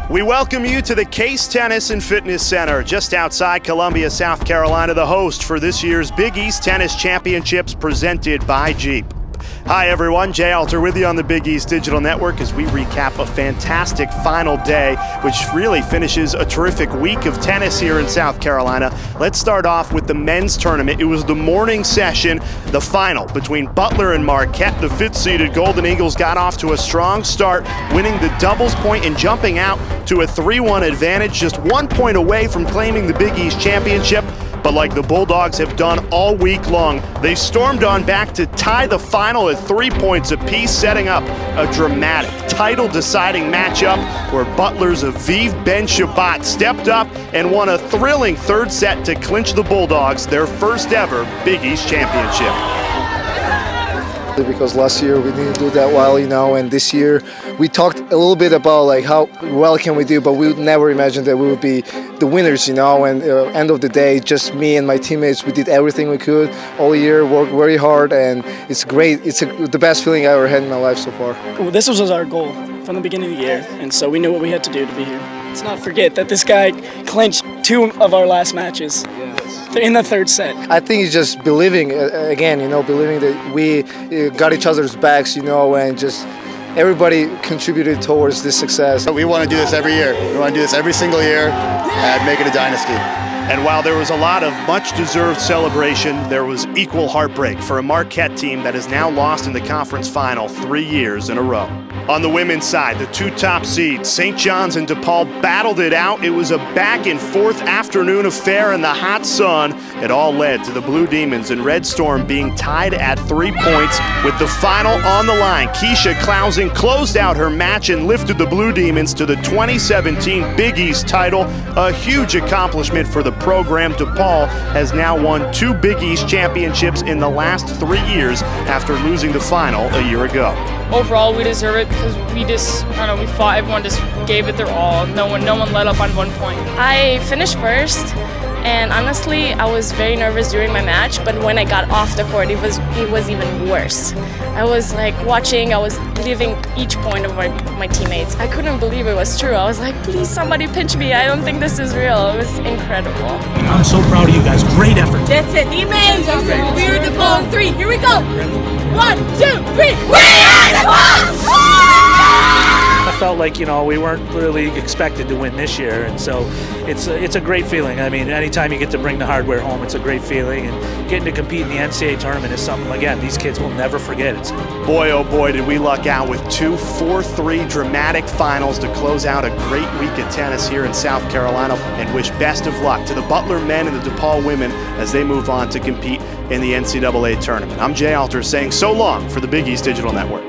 We welcome you to the Case Tennis and Fitness Center, just outside Columbia, South Carolina, the host for this year's Big East Tennis Championships presented by Jeep. Hi everyone, Jay Alter with you on the Big East Digital Network as we recap a fantastic final day, which really finishes a terrific week of tennis here in South Carolina. Let's start off with the men's tournament. It was the morning session, the final between Butler and Marquette. The fifth-seeded Golden Eagles got off to a strong start, winning the doubles point and jumping out to a 3-1 advantage, just 1 point away from claiming the Big East Championship. But like the Bulldogs have done all week long, they stormed on back to tie the final at 3 points apiece, setting up a dramatic title-deciding matchup where Butler's Aviv Ben-Shabbat stepped up and won a thrilling third set to clinch the Bulldogs their first ever Big East Championship. Because last year we didn't do that well, and this year we talked a little bit about like how well can we do, but we would never imagine that we would be the winners, and end of the day, just me and my teammates, we did everything we could all year, worked very hard, and it's great. It's the best feeling I ever had in my life so far. Well, this was our goal from the beginning of the year, and so we knew what we had to do to be here. Let's not forget that this guy clinched 2 of our last matches in the third set. I think it's just believing, again, believing that we got each other's backs, and just everybody contributed towards this success. We want to do this every year. We want to do this every single year and make it a dynasty. And while there was a lot of much-deserved celebration, there was equal heartbreak for a Marquette team that has now lost in the conference final 3 years in a row. On the women's side, the 2 top seeds, St. John's and Depaul, battled it out. It was a back-and-forth afternoon affair in the hot sun. It all led to the Blue Demons and Red Storm being tied at 3 points with the final on the line. Keisha Clausing closed out her match and lifted the Blue Demons to the 2017 Big East title, a huge accomplishment for the program. Depaul has now won 2 Big East championships in the last 3 years after losing the final a year ago. Overall, we deserve it because we fought. Everyone just gave it their all. No one let up on 1 point. I finished first, and honestly, I was very nervous during my match. But when I got off the court, it was even worse. I was like watching. I was leaving each point of my teammates. I couldn't believe it was true. I was like, please, somebody pinch me. I don't think this is real. It was incredible. I'm so proud of you guys. Great effort. That's it. Demons. We're the ball. 3. Here we go. 1, 2, 3. We are the Bulls! I felt like, we weren't really expected to win this year, and so it's a great feeling. I mean, anytime you get to bring the hardware home, it's a great feeling, and getting to compete in the NCAA tournament is something, again, these kids will never forget. Boy, oh boy, did we luck out with 2 4-3 dramatic finals to close out a great week of tennis here in South Carolina, and wish best of luck to the Butler men and the Depaul women as they move on to compete in the NCAA tournament. I'm Jay Alter saying so long for the Big East Digital Network.